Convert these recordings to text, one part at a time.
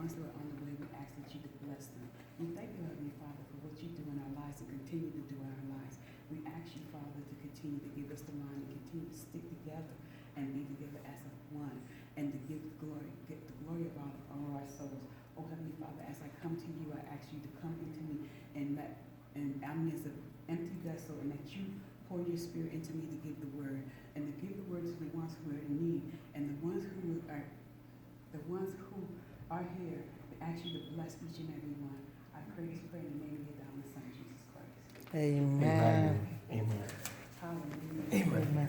ones who are on the way, we ask that you to bless them. We thank you, Heavenly Father, for what you do in our lives and continue to do in our lives. We ask you, Father, to continue to give us the mind and continue to stick together and be together as a one, and to get the glory of all our souls. Oh, Heavenly Father, as I come to you, I ask you to come into me and I'm as an empty vessel, and that you pour your spirit into me to give the word, and to give the word to the ones who are in need, and the ones who are here, to ask you to bless each and every one. I pray this prayer in the name of your darling Son, Jesus Christ. Amen. Amen. Hallelujah. Amen.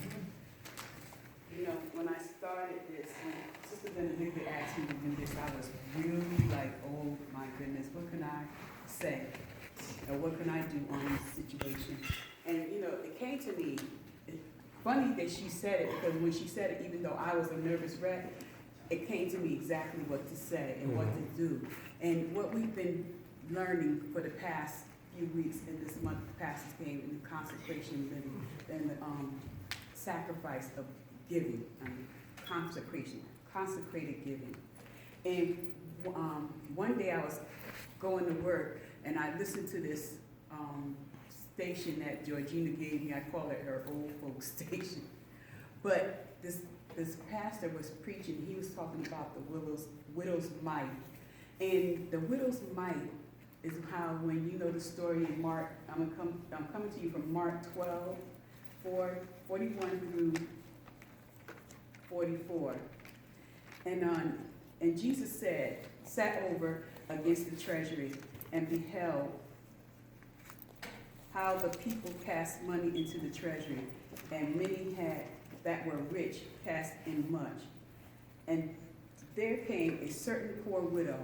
You know, when I started this, when Sister Benedicta asked me to do this, I was really like, oh my goodness, what can I say? Or what can I do on this situation? And you know, it came to me, it's funny that she said it, because when she said it, even though I was a nervous wreck, it came to me exactly what to say and what to do. And what we've been learning for the past few weeks in this month, Pastor's Game, in the consecration living, and the sacrifice of giving, consecrated giving. And one day I was going to work, and I listened to this station that Georgina gave me. I call it her old folks station. But this pastor was preaching. He was talking about the widow's mite. And the widow's mite is how, when you know the story in Mark, I'm coming to you from Mark 12, 41 through 44. And Jesus sat over against the treasury and beheld how the people cast money into the treasury, and many that were rich cast in much. And there came a certain poor widow,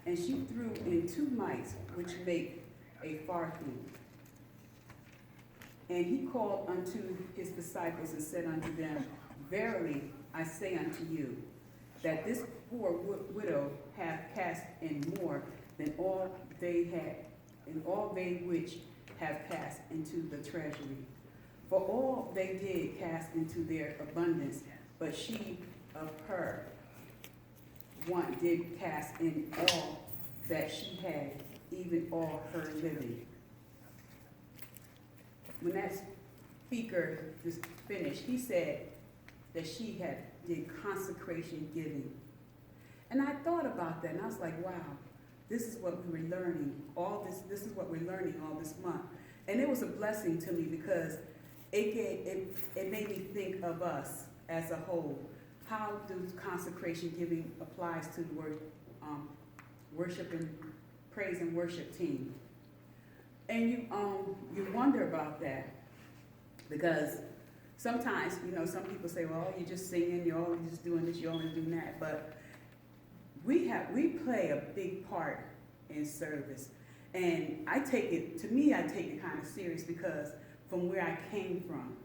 and she threw in 2 mites, which make a farthing. And he called unto his disciples and said unto them, Verily I say unto you, that this poor widow hath cast in more than all they which have cast into the treasury. For all they did cast into their abundance, but she of her want did cast in all that she had, even all her living. When that speaker just finished, he said that she did consecration giving. And I thought about that, and I was like, wow, this is what we were learning. This is what we're learning all this month. And it was a blessing to me, because it made me think of us as a whole. How does consecration giving applies to the word worship and praise and worship team? And you wonder about that, because sometimes, you know, some people say, well, you're just singing, you're only just doing this, you're only doing that. But we play a big part in service. And I take it kind of serious, because from where I came from,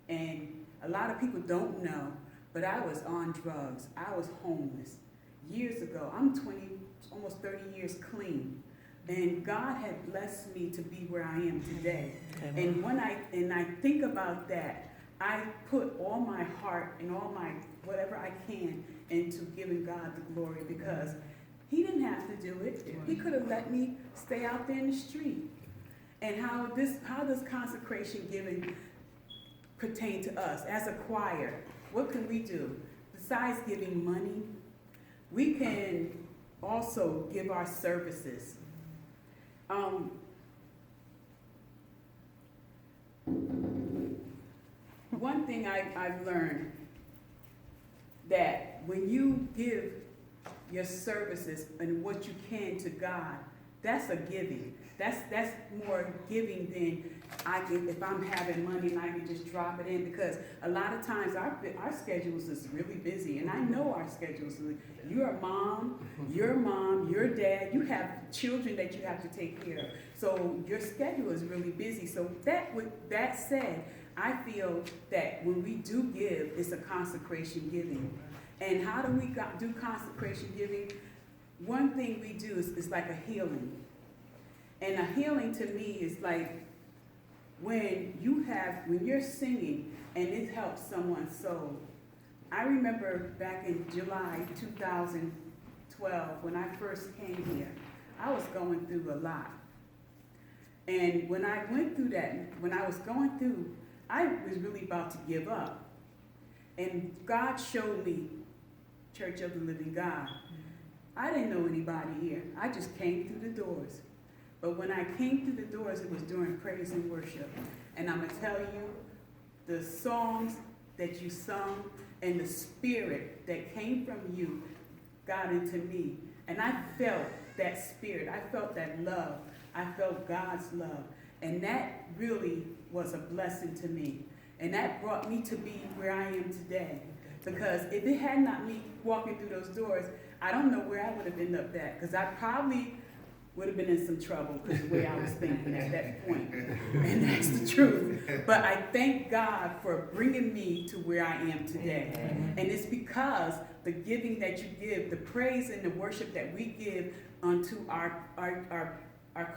and a lot of people don't know, but I was on drugs. I was homeless years ago. I'm almost 30 years clean. And God had blessed me to be where I am today. Amen. And when I think about that, I put all my heart and all my whatever I can into giving God the glory, because he didn't have to do it. He could have let me stay out there in the street. And how does consecration giving pertain to us as a choir? What can we do? Besides giving money, we can also give our services. One thing I've learned, that when you give your services and what you can to God, that's a giving. That's more giving than if I'm having money and I can just drop it in, because a lot of times our schedules is really busy, and I know our schedules. You're a mom, your dad, you have children that you have to take care of. So your schedule is really busy. So with that said, I feel that when we do give, it's a consecration giving. And how do we do consecration giving? One thing we do is like a healing. And a healing to me is like when you're singing and it helps someone's soul. I remember back in July 2012, 12, when I first came here, I was going through a lot. And when I went through that, when I was going through, I was really about to give up. And God showed me Church of the Living God. I didn't know anybody here. I just came through the doors. But when I came through the doors, it was during praise and worship. And I'm going to tell you, the songs that you sung and the spirit that came from you got into me. And I felt that spirit. I felt that love. I felt God's love. And that really was a blessing to me. And that brought me to be where I am today. Because if it had not me walking through those doors, I don't know where I would have ended up at. Because I probably would have been in some trouble because of the way I was thinking at that point. And that's the truth. But I thank God for bringing me to where I am today. And it's because the giving that you give, the praise and the worship that we give unto our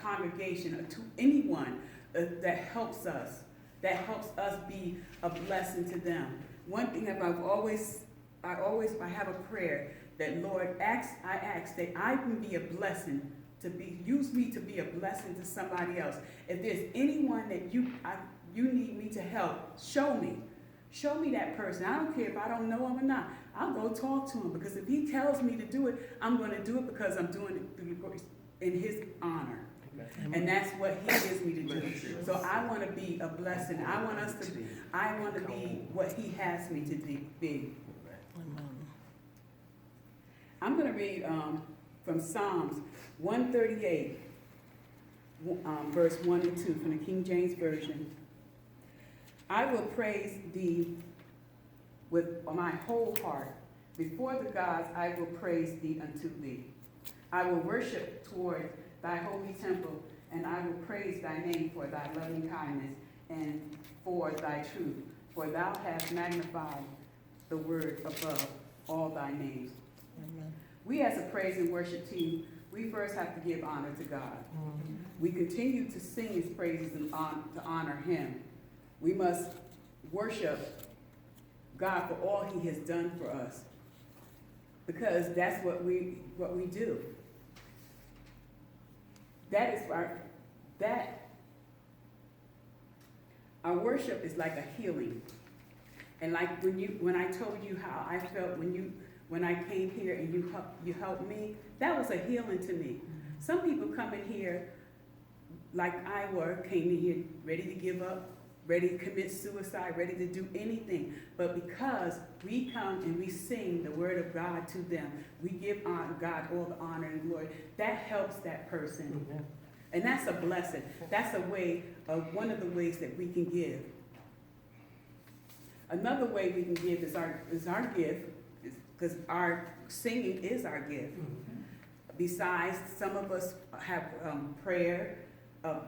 congregation, or to anyone that helps us be a blessing to them. One thing that I have a prayer that Lord, I ask that I can be a blessing, use me to be a blessing to somebody else. If there's anyone that you need me to help, show me that person. I don't care if I don't know him or not. I'll go talk to him, because if he tells me to do it, I'm going to do it because I'm doing it through in his honor. And that's what he gives me to do. So I want to be a blessing. I want to be what he has me to be. I'm going to read from Psalms 138, verse 1 and 2 from the King James Version. I will praise thee with my whole heart. Before the gods I will praise thee unto thee. I will worship toward thy holy temple, and I will praise thy name for thy loving kindness and for thy truth. For thou hast magnified the word above all thy names. Amen. We as a praise and worship team, we first have to give honor to God. Mm-hmm. We continue to sing his praises and to honor him. We must worship God for all he has done for us, because that's what we do. Our worship is like a healing. And like when I told you how I felt when I came here and you helped me, that was a healing to me. Some people come in here like I came in here ready to give up, ready to commit suicide, ready to do anything. But because we come and we sing the word of God to them, we give God all the honor and glory, that helps that person. Mm-hmm. And that's a blessing. That's one of the ways that we can give. Another way we can give is our gift, because our singing is our gift. Mm-hmm. Besides, some of us have prayer.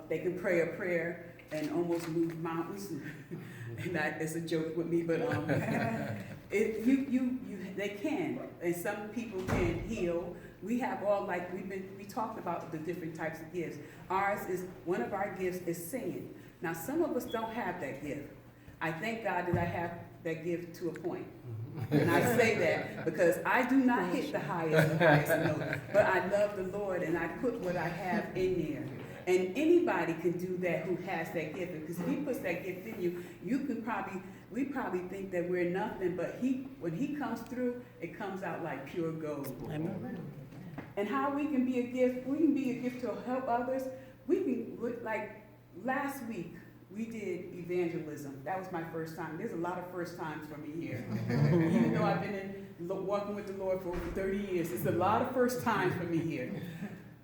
They can pray a prayer and almost move mountains. And that is a joke with me, but they can. And some people can heal. We have we talked about the different types of gifts. One of our gifts is singing. Now, some of us don't have that gift. I thank God that I have that gift to a point. And I say that because I do not hit the highest note, but I love the Lord and I put what I have in there. And anybody can do that who has that gift, because if he puts that gift in you, we probably think that we're nothing, but when he comes through, it comes out like pure gold. Amen. And how we can be a gift to help others. We can, like last week, we did evangelism. That was my first time. There's a lot of first times for me here. Even though I've been walking with the Lord for over 30 years, it's a lot of first times for me here.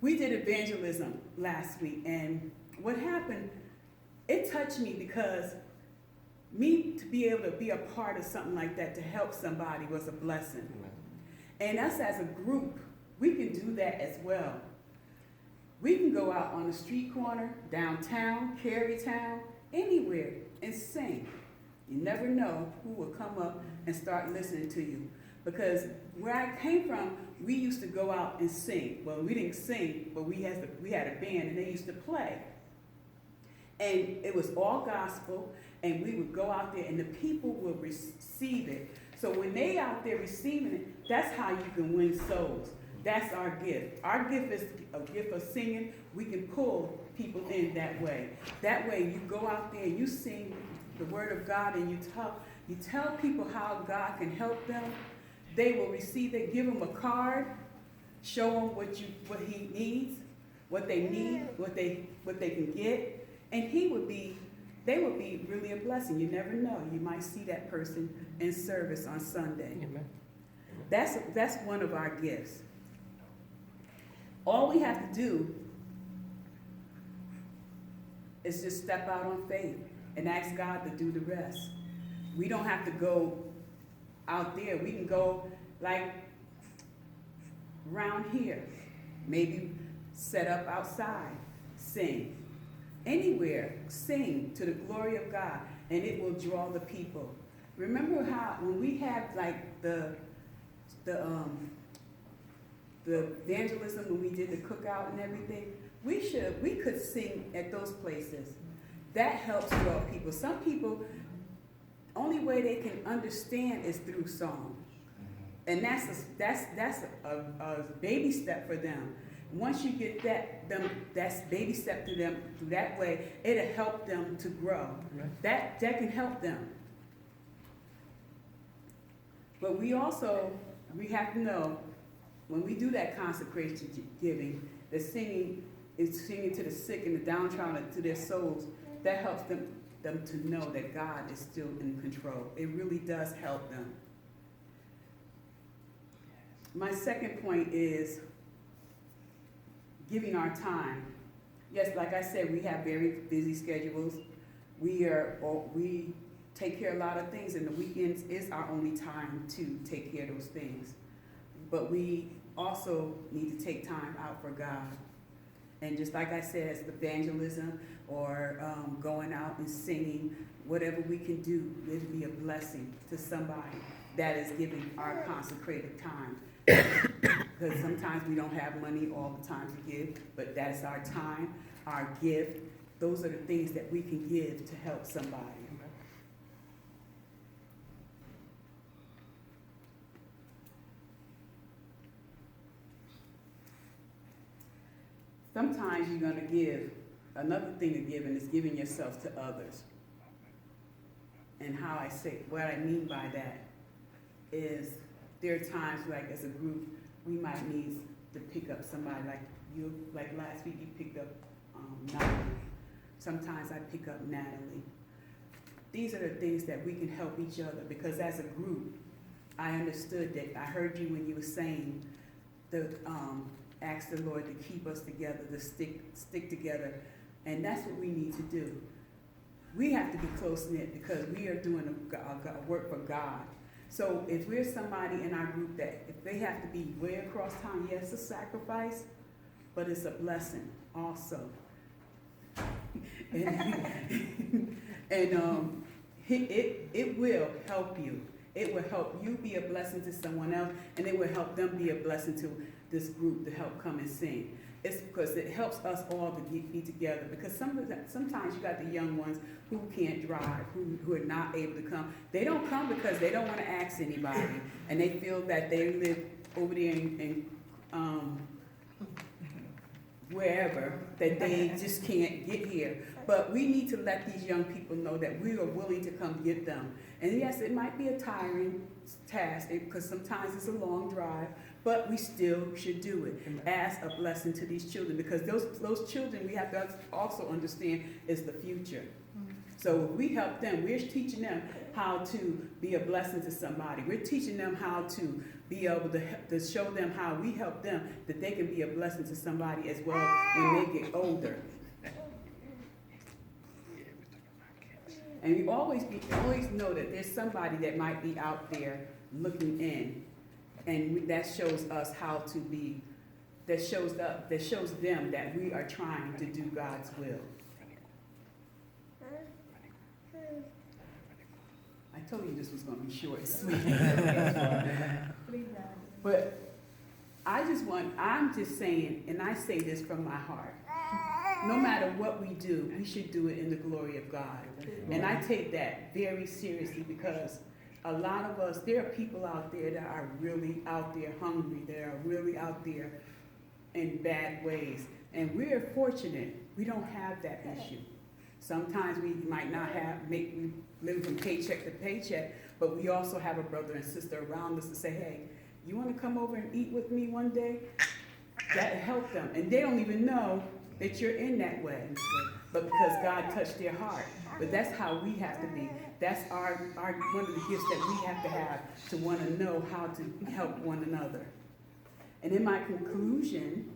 We did evangelism last week, and what happened, it touched me because me to be able to be a part of something like that to help somebody was a blessing. And us as a group, we can do that as well. We can go out on the street corner, downtown, Carytown, anywhere, and sing. You never know who will come up and start listening to you. Because where I came from, we used to go out and sing. Well, we didn't sing, but we had a band, and they used to play. And it was all gospel, and we would go out there, and the people would receive it. So when they out there receiving it, that's how you can win souls. That's our gift. Our gift is a gift of singing. We can pull people in that way. That way you go out there and you sing the word of God and you tell people how God can help them. They will receive it. Give them a card. Show them what he needs, what they need, what they can get. And they would be really a blessing. You never know. You might see that person in service on Sunday. Amen. That's one of our gifts. All we have to do is just step out on faith and ask God to do the rest. We don't have to go out there. We can go like around here, maybe set up outside, sing. Anywhere, sing to the glory of God, and it will draw the people. Remember how when we had like the evangelism, when we did the cookout and everything, we could sing at those places. That helps draw people. Some people, only way they can understand is through song, and that's a baby step for them. Once you get that's baby step to them through that way, it'll help them to grow. Right. That can help them. But we have to know, when we do that consecration giving, the singing is singing to the sick and the downtrodden, to their souls. That helps them to know that God is still in control. It really does help them. My second point is giving our time. Yes, like I said, we have very busy schedules. We take care of a lot of things, and the weekends is our only time to take care of those things. But we also need to take time out for God. And just like I said, as evangelism or going out and singing, whatever we can do, it'll be a blessing to somebody that is giving our consecrated time. Because sometimes we don't have money all the time to give, but that's our time, our gift. Those are the things that we can give to help somebody. Sometimes you're going to give. Another thing of giving is giving yourself to others. And what I mean by that is there are times, like as a group, we might need to pick up somebody. Like last week, you picked up Natalie. Sometimes I pick up Natalie. These are the things that we can help each other, because as a group, I understood that. I heard you when you were saying ask the Lord to keep us together, to stick together, and that's what we need to do. We have to be close-knit because we are doing a work for God. So if we're somebody in our group that if they have to be way across town, yes, it's a sacrifice, but it's a blessing also. It will help you. It will help you be a blessing to someone else, and it will help them be a blessing to this group to help come and sing. It's because it helps us all to be together, because sometimes you got the young ones who can't drive, who are not able to come. They don't come because they don't want to ask anybody, and they feel that they live over there in wherever, that they just can't get here. But we need to let these young people know that we are willing to come get them. And yes, it might be a tiring task, because sometimes it's a long drive, but we still should do it as a blessing to these children, because those children, we have to also understand, is the future. So if we help them, we're teaching them how to be a blessing to somebody. We're teaching them how to be able to show them how we help them, that they can be a blessing to somebody as well when they get older. And we always know that there's somebody that might be out there looking in, and that shows us how to be. That shows them that we are trying to do God's will. I told you this was going to be short and sweet. But I'm just saying, and I say this from my heart, no matter what we do, we should do it in the glory of God. And I take that very seriously, because a lot of us, there are people out there that are really out there hungry, that are really out there in bad ways. And we're fortunate, we don't have that issue. Sometimes we might not we live from paycheck to paycheck, but we also have a brother and sister around us to say, hey, you want to come over and eat with me one day? That helped them. And they don't even know that you're in that way, but because God touched their heart. But that's how we have to be. That's our one of the gifts that we have to want to know how to help one another. And in my conclusion,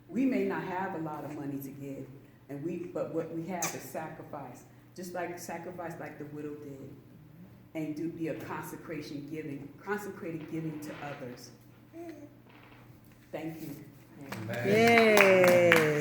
we may not have a lot of money to give, but what we have is sacrifice. Just like sacrifice like the widow did. And be a consecrated giving to others. Thank you. Yay.